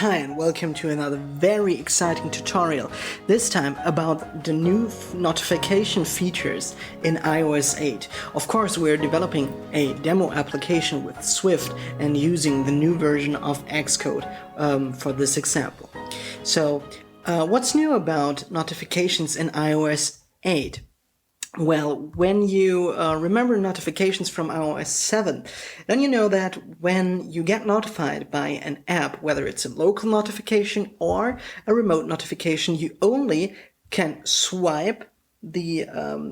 Hi and welcome to another very exciting tutorial, this time about the new notification features in iOS 8. Of course, we're developing a demo application with Swift and using the new version of Xcode for this example. So, what's new about notifications in iOS 8? Well, when you remember notifications from iOS 7, then you know that when you get notified by an app, whether it's a local notification or a remote notification, you only can swipe the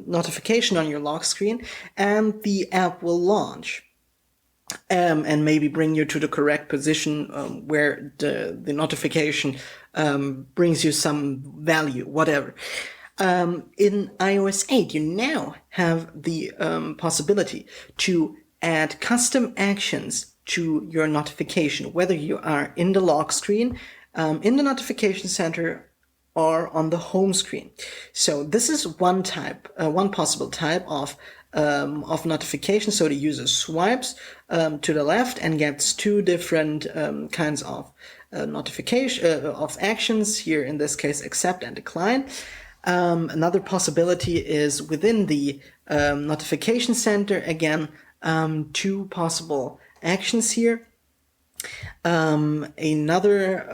notification on your lock screen and the app will launch. And maybe bring you to the correct position where the notification brings you some value, whatever. In iOS 8, you now have the possibility to add custom actions to your notification, whether you are in the lock screen, in the notification center, or on the home screen. So this is one possible type of notification. So the user swipes to the left and gets two different kinds of notification of actions. Here, in this case, accept and decline. Another possibility is within the notification center, again, two possible actions here. Another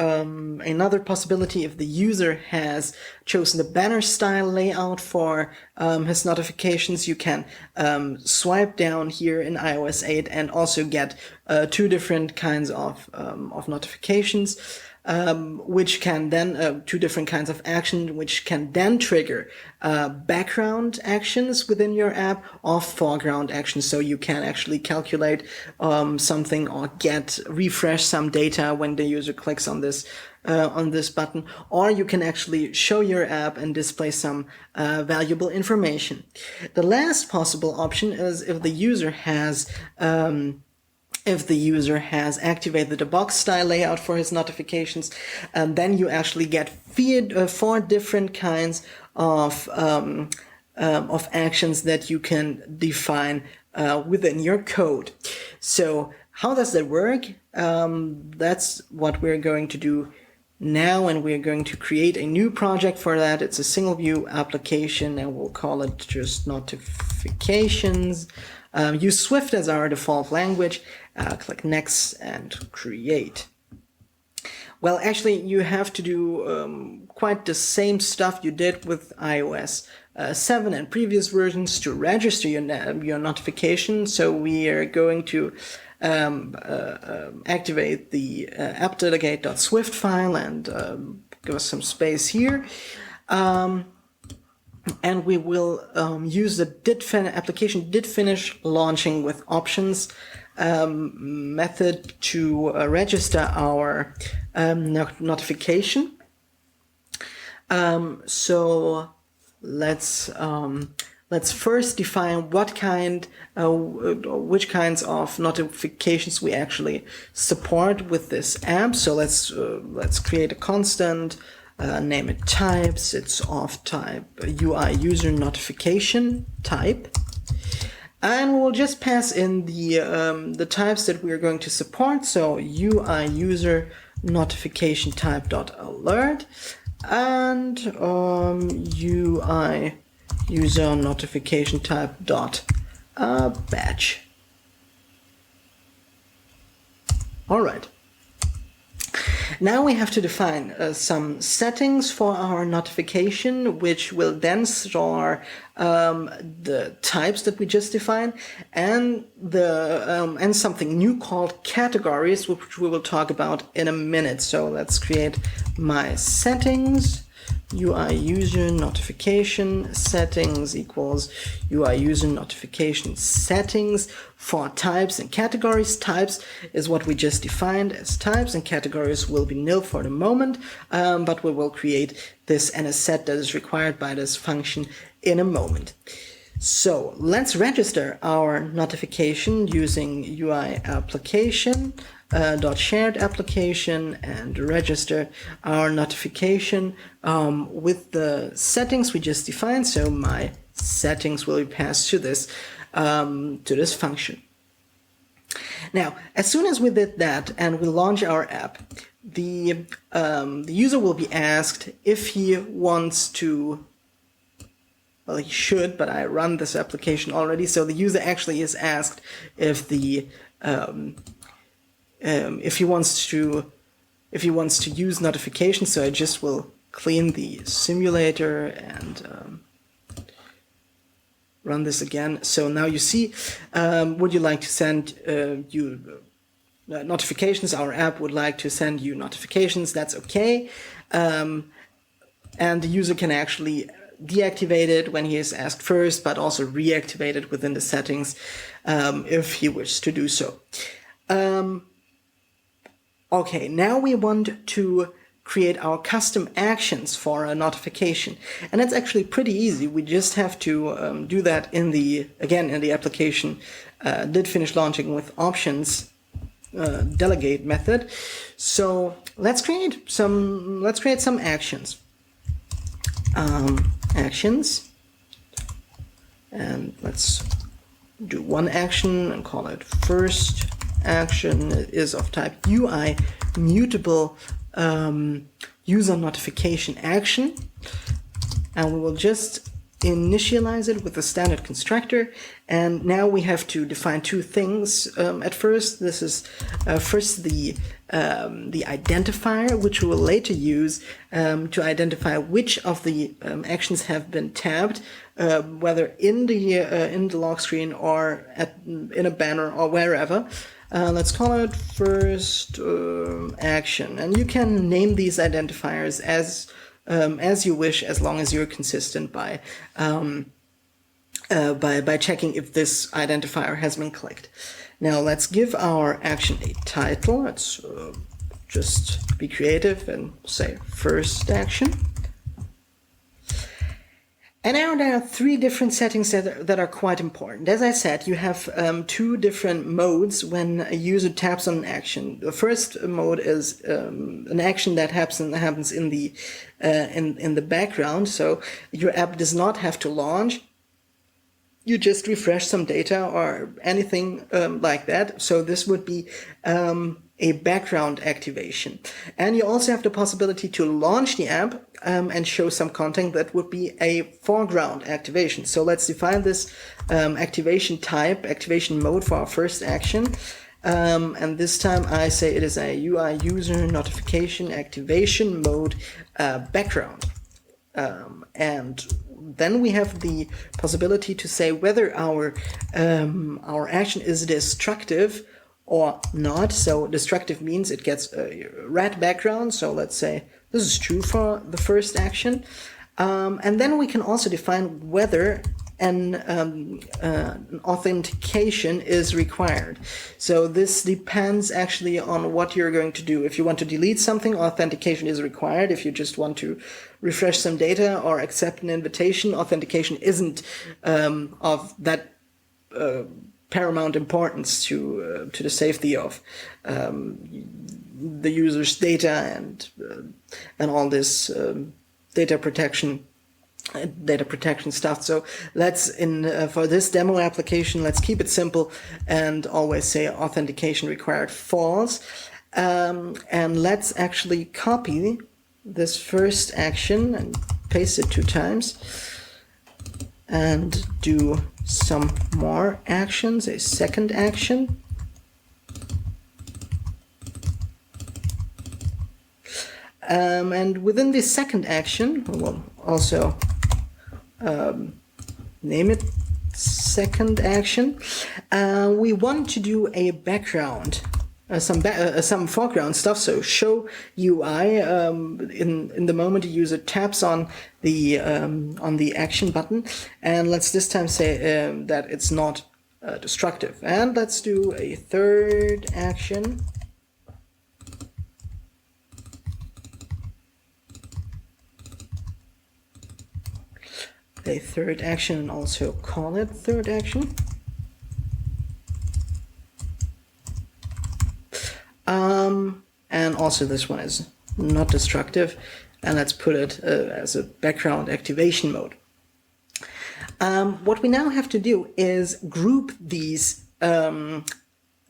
possibility, if the user has chosen the banner style layout for his notifications, you can swipe down here in iOS 8 and also get two different kinds of notifications. Which can then, two different kinds of action, which can then trigger background actions within your app or foreground actions. So you can actually calculate something or refresh some data when the user clicks on this button, or you can actually show your app and display some valuable information. The last possible option is if the user has activated the box style layout for his notifications, then you actually get four different kinds of actions that you can define within your code. So how does that work? That's what we're going to do now, and we're going to create a new project for that. It's a single view application, and we'll call it just notifications. Use Swift as our default language. Click Next and Create. Well, actually, you have to do quite the same stuff you did with iOS 7 and previous versions to register your notification. So we are going to activate the app.delegate.swift file and give us some space here. And we will use the application did finish launching with options method to register our notification. So let's first define which kinds of notifications we actually support with this app. So let's create a constant. Name it types. It's of type UI user notification type, and we'll just pass in the types that we are going to support. So UI user notification type dot alert and UI user notification type dot batch. All right. Now we have to define some settings for our notification, which will then store the types that we just defined, and something new called categories, which we will talk about in a minute. So let's create my settings. UI user notification settings equals UI user notification settings for types and categories. Types is what we just defined as types, and categories will be nil for the moment, but we will create this and a set that is required by this function in a moment. So let's register our notification using UI application .shared application and register our notification with the settings we just defined. So my settings will be passed to this function. Now, as soon as we did that and we launch our app, the user will be asked if he wants to, well, he should, but I run this application already, so the user actually is asked if if he wants to use notifications. So I just will clean the simulator and run this again. So now you see, would you like to send you notifications? Our app would like to send you notifications. That's okay. And the user can actually deactivate it when he is asked first, but also reactivate it within the settings if he wishes to do so. Okay, now we want to create our custom actions for a notification, and that's actually pretty easy. We just have to do that in the application did finish launching with options delegate method. So let's create some actions. Actions, and let's do one action and call it first action. It is of type UI mutable user notification action, and we will just initialize it with the standard constructor. And now we have to define two things. At first, this is first the identifier, which we will later use to identify which of the actions have been tabbed, whether in the lock screen or in a banner or wherever. Let's call it first action, and you can name these identifiers as you wish, as long as you're consistent by checking if this identifier has been clicked. Now let's give our action a title. Let's just be creative and say first action. And now there are three different settings that are quite important. As I said, you have two different modes when a user taps on an action. The first mode is an action that happens in the background, so your app does not have to launch. You just refresh some data or anything like that. So this would be a background activation. And you also have the possibility to launch the app and show some content. That would be a foreground activation. So let's define this activation type, activation mode for our first action. And this time I say it is a UI user notification activation mode background. And then we have the possibility to say whether our action is destructive or not. So destructive means it gets a red background. So let's say this is true for the first action. And then we can also define whether an authentication is required. So this depends actually on what you're going to do. If you want to delete something, authentication is required. If you just want to refresh some data or accept an invitation, authentication isn't of that paramount importance to the safety of the user's data and all this data protection stuff. So let's for this demo application, let's keep it simple and always say authentication required false. And let's actually copy this first action and paste it 2 times and do some more actions, a second action. And within this second action, we'll also name it second action. We want to do a background, some foreground stuff. So show UI in the moment the user taps on the action button, and let's this time say that it's not destructive. And let's do a third action. A third action, and also call it third action. And also this one is not destructive, and let's put it as a background activation mode. What we now have to do is group these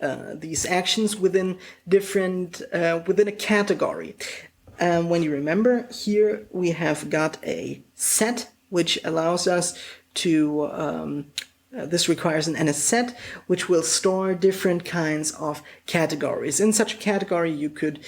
these actions within different within a category. When you remember, here we have got a set which allows us to this requires an NS set, which will store different kinds of categories. In such a category, you could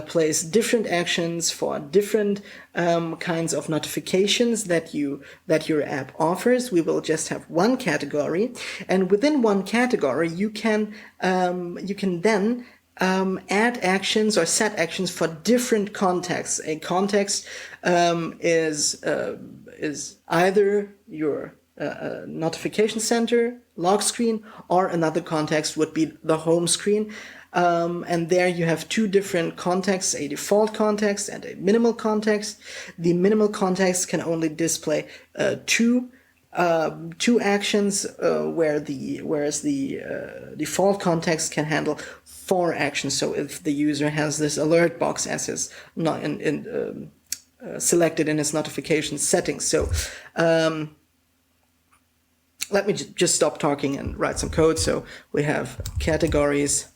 place different actions for different kinds of notifications that your app offers. We will just have one category, and within one category, you can then add actions or set actions for different contexts. A context is either your notification center, lock screen, or another context would be the home screen. And there you have two different contexts, a default context and a minimal context. The minimal context can only display two actions, whereas the default context can handle 4 actions. So if the user has this alert box as his selected in his notification settings. So let me just stop talking and write some code. So we have categories,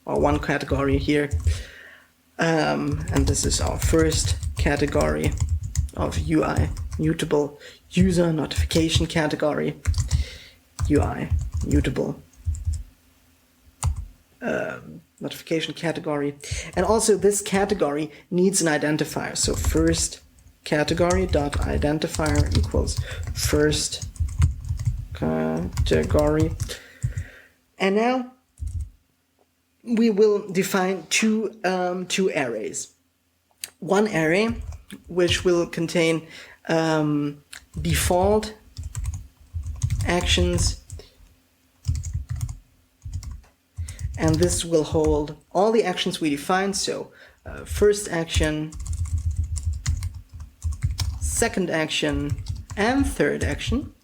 or one category here, and this is our first category of UI mutable user notification category, UI mutable notification category. And also this category needs an identifier. So first category dot identifier equals first category. And now we will define two arrays. One array which will contain default actions, and this will hold all the actions we defined. So first action, second action, and third action.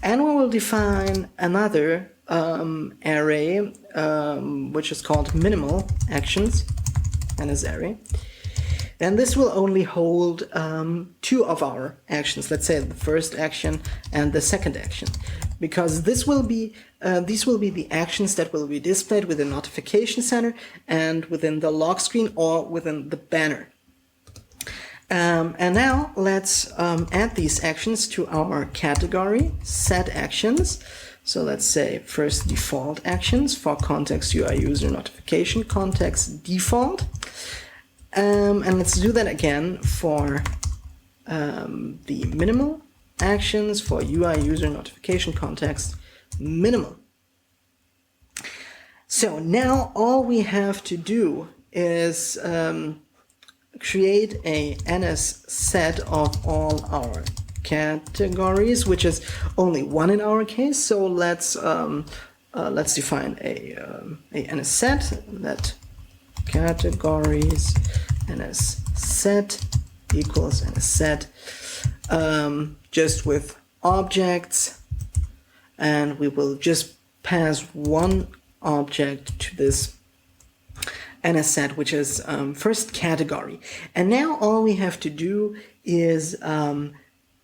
And we will define another array which is called minimal actions, and this array. And this will only hold 2 of our actions, let's say the first action and the second action, because these will be the actions that will be displayed within the notification center and within the lock screen or within the banner. And now let's add these actions to our category set actions. So let's say first default actions for context UI user notification context default. And let's do that again for the minimal actions for UI user notification context minimal. So now all we have to do is create a NS set of all our categories, which is only one in our case. So let's define a NS set that categories NS set equals NS set just with objects, and we will just pass one object to this NS set, which is first category. And now all we have to do is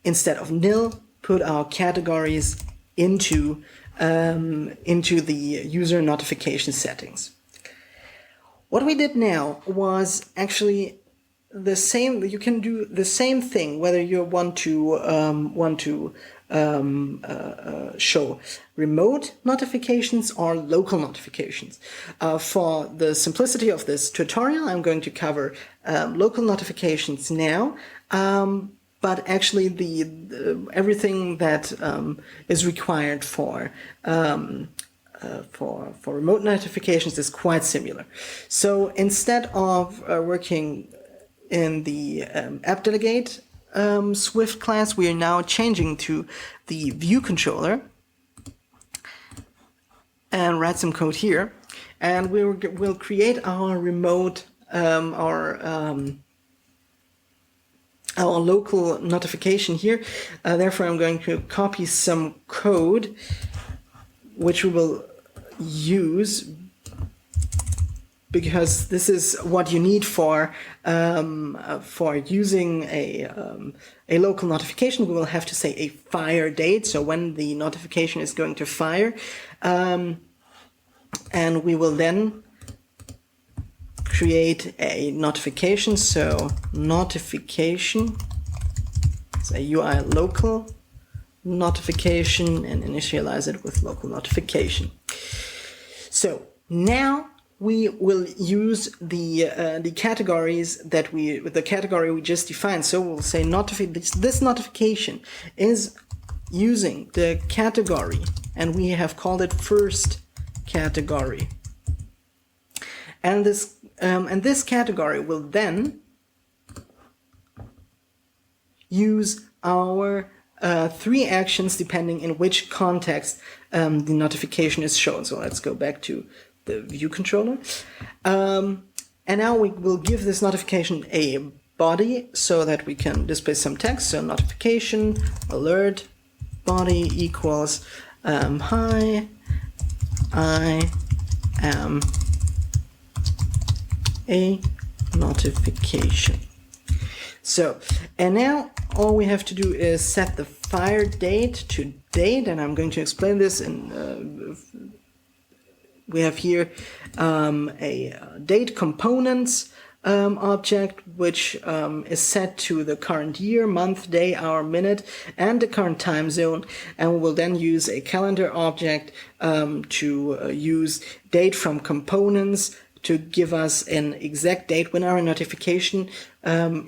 instead of nil, put our categories into the user notification settings. What we did now was actually the same. You can do the same thing whether you want to show remote notifications or local notifications. For the simplicity of this tutorial, I'm going to cover local notifications now. But actually, everything that is required for remote notifications is quite similar. So instead of working in the app delegate Swift class, we are now changing to the view controller and write some code here, and we'll create our remote our local notification here. Therefore, I'm going to copy some code which we will use, because this is what you need for using a local notification. We will have to say a fire date, so when the notification is going to fire. and we will then create a notification. So notification, say UI local notification, and initialize it with local notification. So now we will use the categories that the category we just defined. So we'll say this notification is using the category, and we have called it first category. And this category will then use our 3 actions depending in which context the notification is shown. So let's go back to the view controller. And now we will give this notification a body so that we can display some text. So notification alert body equals hi, I am a notification. So, and now all we have to do is set the fire date to date, and I'm going to explain this in we have here a date components object, which is set to the current year, month, day, hour, minute, and the current time zone. And we will then use a calendar object to use date from components to give us an exact date when our notification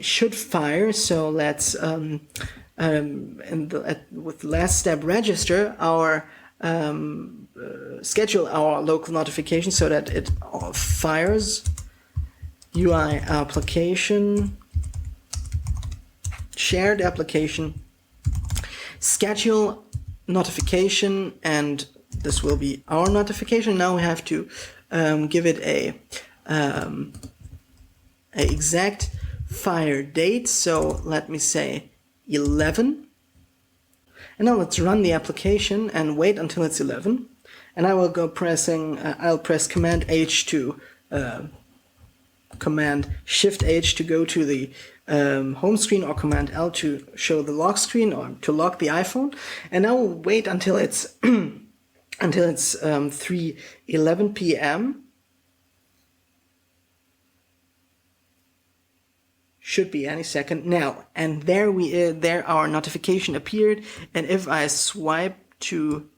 should fire. So let's with the last step register our schedule our local notification so that it fires. UI application, shared application, schedule notification, and this will be our notification. Now we have to give it a exact fire date. So let me say 11. And now let's run the application and wait until it's 11. And I will go pressing, I'll press Command H to Command Shift H to go to the home screen, or Command L to show the lock screen or to lock the iPhone. And now we'll wait until it's until it's 3:11 p.m. Should be any second now. And there our notification appeared. And if I swipe to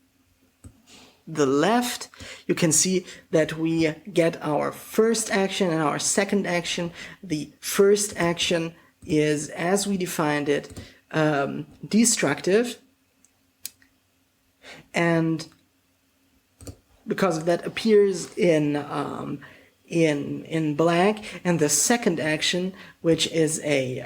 the left, you can see that we get our first action and our second action. The first action is, as we defined it, destructive, and because of that appears in black. And the second action, which is a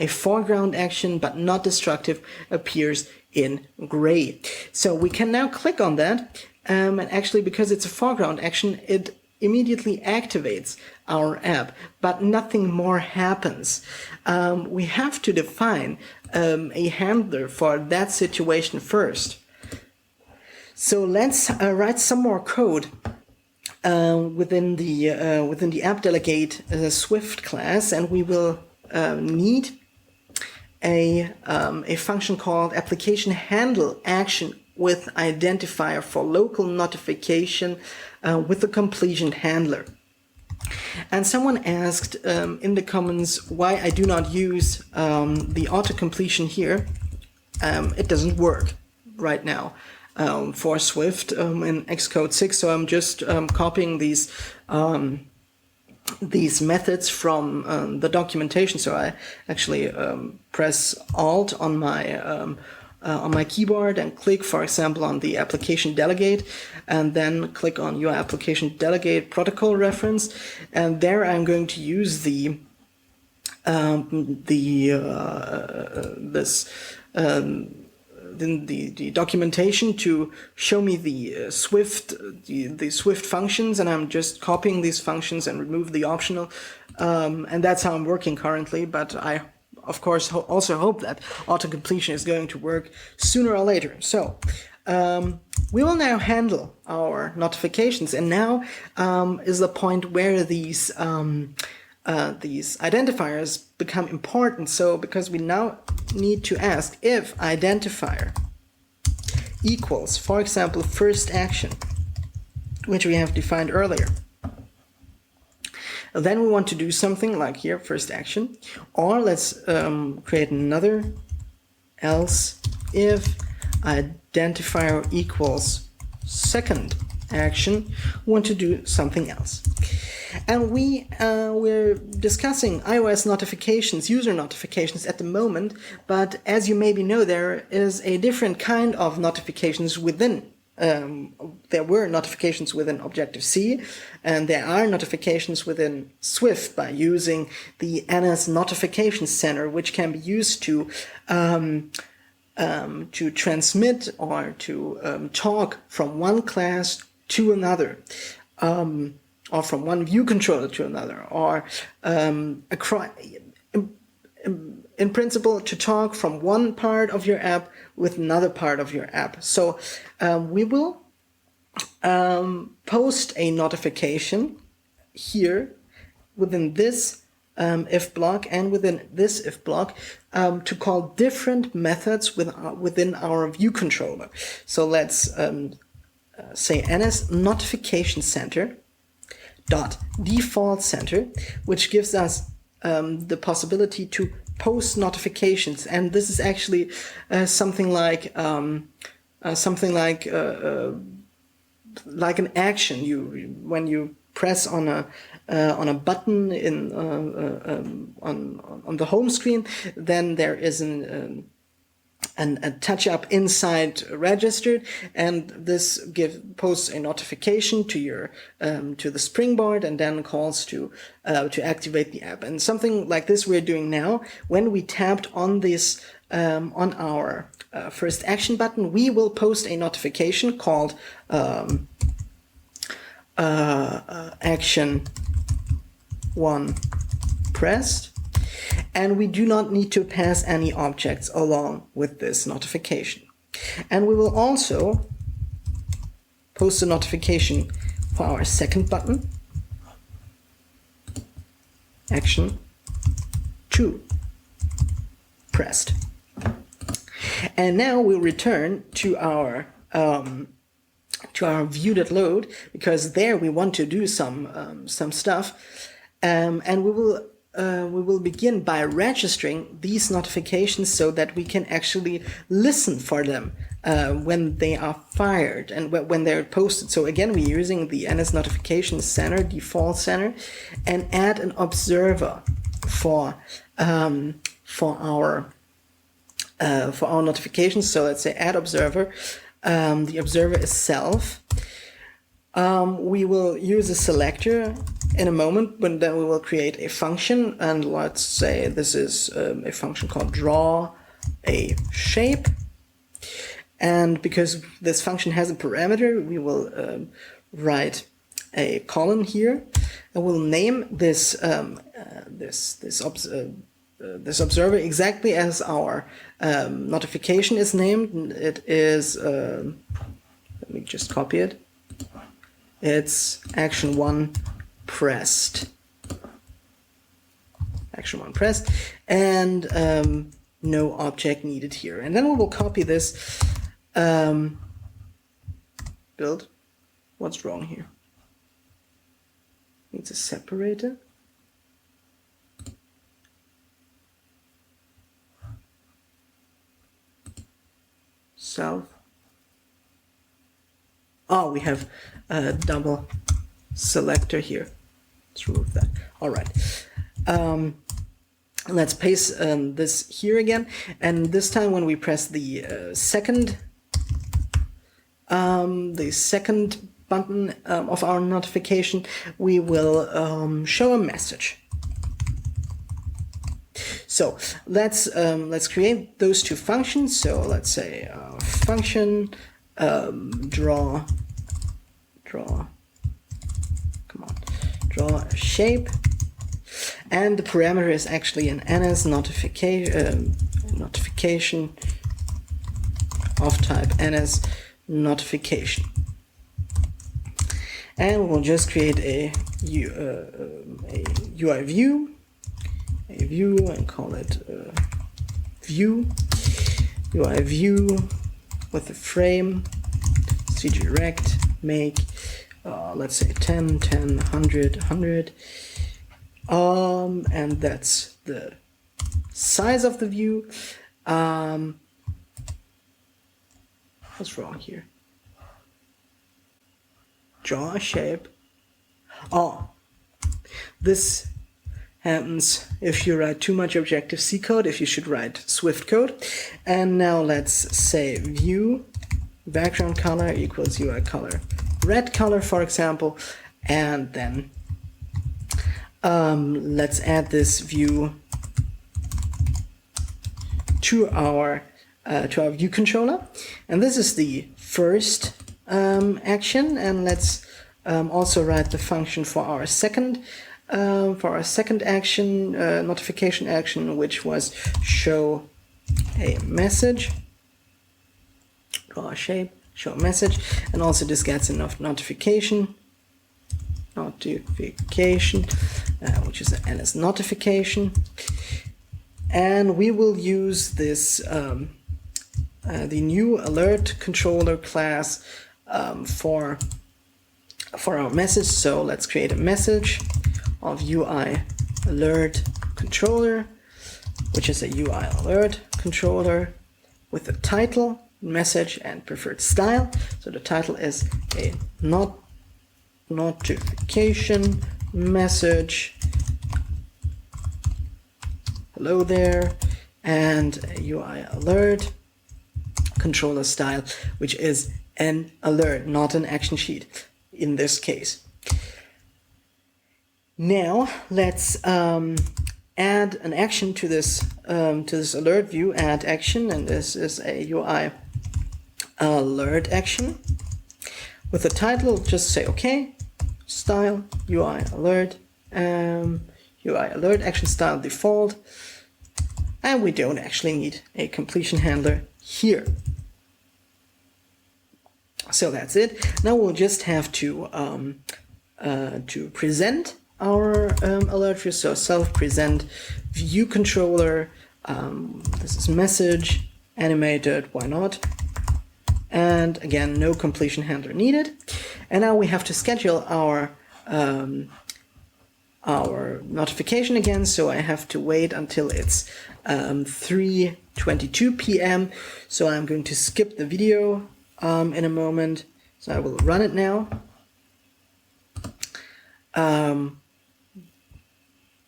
foreground action but not destructive, appears in gray. So we can now click on that, and actually, because it's a foreground action, it immediately activates our app, but nothing more happens. We have to define a handler for that situation first. So let's write some more code within the app delegate Swift class, and we will need a function called application handle action with identifier for local notification with the completion handler. And someone asked in the comments why I do not use the auto completion here. It doesn't work right now for Swift in Xcode 6, so I'm just copying these methods from the documentation. So I actually press Alt on my keyboard and click, for example, on the application delegate, and then click on your application delegate protocol reference, and there I'm going to use the documentation to show me the Swift functions, and I'm just copying these functions and remove the optional, and that's how I'm working currently. But I, of course, also hope that auto-completion is going to work sooner or later. So we will now handle our notifications, and now is the point where these identifiers become important. So because we now need to ask if identifier equals, for example, first action, which we have defined earlier. Then we want to do something like here, first action, or let's create another else if identifier equals second action, want to do something else. And we're discussing iOS notifications, user notifications at the moment, but as you maybe know, there is a different kind of notifications within. There were notifications within Objective-C, and there are notifications within Swift by using the NS Notification Center, which can be used to transmit or to talk from one class to another, or from one view controller to another, or in principle to talk from one part of your app with another part of your app. So we will post a notification here within this if block and within this if block to call different methods within our view controller. So let's say NS Notification Center dot default center, which gives us the possibility to post notifications, and this is actually something like an action. When you press on a button on the home screen, then there is a touch-up inside registered, and this posts a notification to your to the springboard, and then calls to activate the app. And something like this we're doing now. When we tapped on this on our first action button, we will post a notification called action 1 pressed. And we do not need to pass any objects along with this notification. And we will also post a notification for our second button, action 2 pressed. And now we'll return to our view.load, because there we want to do some stuff, and we will begin by registering these notifications so that we can actually listen for them when they are fired and when they're posted. So again, we're using the NS Notification Center, default center, and add an observer for our notifications. So let's say add observer. The observer is self. We will use a selector in a moment, but then we will create a function, and let's say this is a function called draw a shape. And because this function has a parameter, we will write a colon here, and we'll name this this observer exactly as our notification is named. It is let me just copy it. It's action 1 pressed. Action 1 pressed, and no object needed here. And then we will copy this build. What's wrong here? Needs a separator. Self. Oh, we have a double selector here. Let's remove that. All right. Let's paste this here again, and this time when we press the second button of our notification, we will show a message. So let's create those two functions. So let's say function draw a shape, and the parameter is actually an NS notification of type NS notification, and we'll just create a UI view. A view and call it view, UI view with a frame, cdirect make let's say 10, 10, 100, 100. And that's the size of the view. What's wrong here? Draw a shape. Oh, this happens if you write too much Objective-C code, if you should write Swift code. And now let's say view background color equals UI color red color, for example, and then let's add this view to our view controller. And this is the first action, and let's also write the function for our second action, notification action, which was show a message. Draw a shape, show a message, and also this gets a notification, which is an NS notification, and we will use this the new alert controller class for our message. So let's create a message of UI alert controller, which is a UI alert controller with a title, message, and preferred style. So the title is a notification message, hello there, and a UI alert controller style, which is an alert, not an action sheet in this case. Now let's add an action to this alert view. Add action, and this is a UI alert action with the title. Just say okay, style UI alert, action style default, and we don't actually need a completion handler here. So that's it. Now we'll just have to present our alert view. So self-present view controller. This is message animated. Why not? And again, no completion handler needed. And now we have to schedule our notification again. So I have to wait until it's 3:22 p.m. So I'm going to skip the video in a moment. So I will run it now.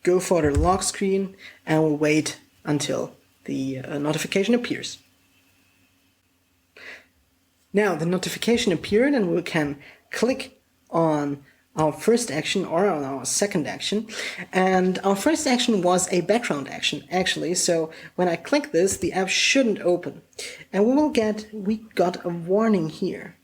Go for the lock screen, and we'll wait until the notification appears. Now the notification appeared, and we can click on our first action or on our second action. And our first action was a background action, actually. So when I click this, the app shouldn't open. And we got a warning here.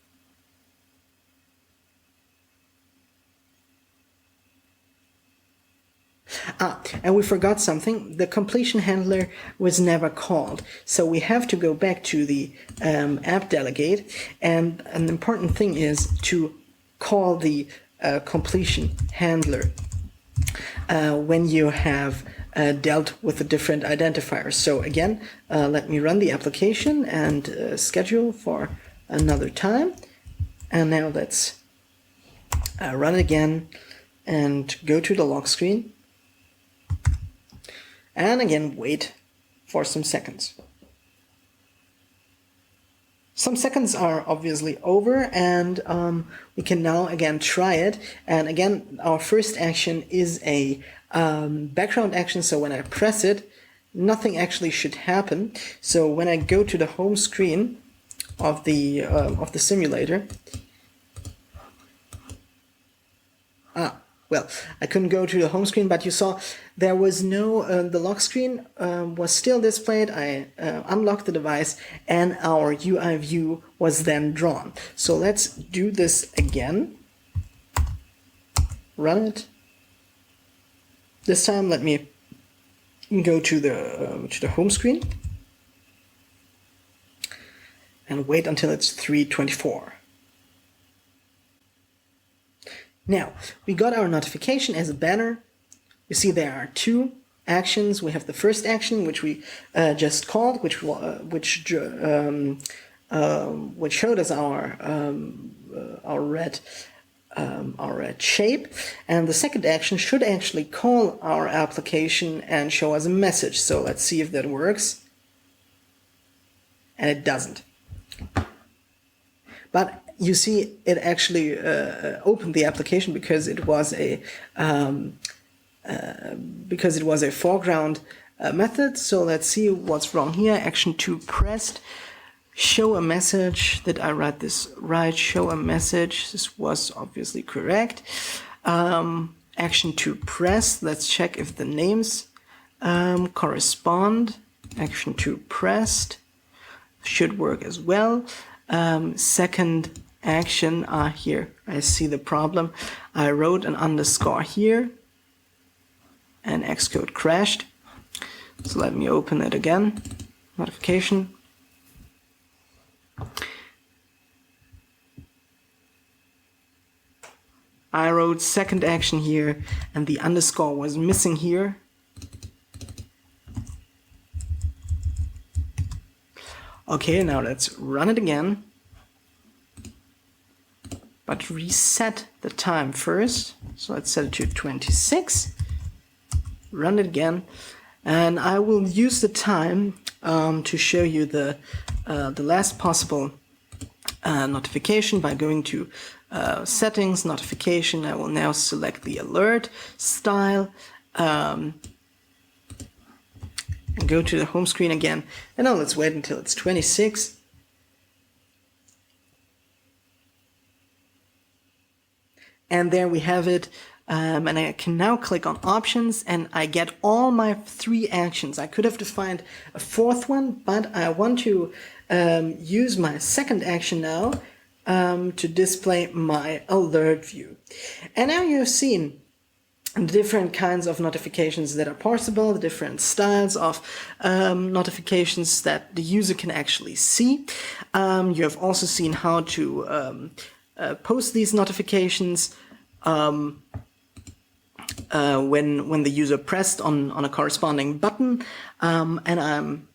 And we forgot something. The completion handler was never called. So we have to go back to the app delegate. And an important thing is to call the completion handler when you have dealt with the different identifiers. So again, let me run the application and schedule for another time. And now let's run it again and go to the lock screen. And again, wait for some seconds. Some seconds are obviously over, and we can now again try it. And again, our first action is a background action, so when I press it, nothing actually should happen. So when I go to the home screen of the simulator, well, I couldn't go to the home screen, but you saw there was no, the lock screen was still displayed. I unlocked the device, and our UI view was then drawn. So let's do this again. Run it. This time, let me go to the home screen and wait until it's 3:24. Now, we got our notification as a banner. You see there are two actions. We have the first action, which we just called, which showed us our red our shape, and the second action should actually call our application and show us a message. So let's see if that works. And it doesn't. But you see, it actually opened the application because it was a foreground method. So let's see what's wrong here. Action 2 pressed. Show a message. Did I write this right? Show a message. This was obviously correct. Action 2 pressed. Let's check if the names correspond. Action 2 pressed. Should work as well. Second action, here I see the problem. I wrote an underscore here and Xcode crashed. So let me open it again. Notification. I wrote second action here and the underscore was missing here. Okay, now let's run it again. But reset the time first. So let's set it to 26. Run it again. And I will use the time to show you the last possible notification by going to settings, notification. I will now select the alert style and go to the home screen again. And now let's wait until it's 26. And there we have it. And I can now click on options and I get all my 3 actions. I could have defined a 4th one, but I want to use my second action now to display my alert view. And now you've seen the different kinds of notifications that are possible, the different styles of notifications that the user can actually see. You have also seen how to post these notifications when the user pressed on a corresponding button, and I'm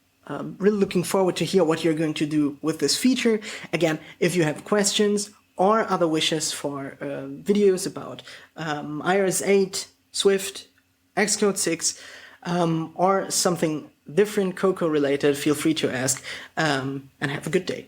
really looking forward to hear what you're going to do with this feature. Again, if you have questions or other wishes for videos about iOS 8, Swift, Xcode 6, or something different Cocoa related, feel free to ask, and have a good day.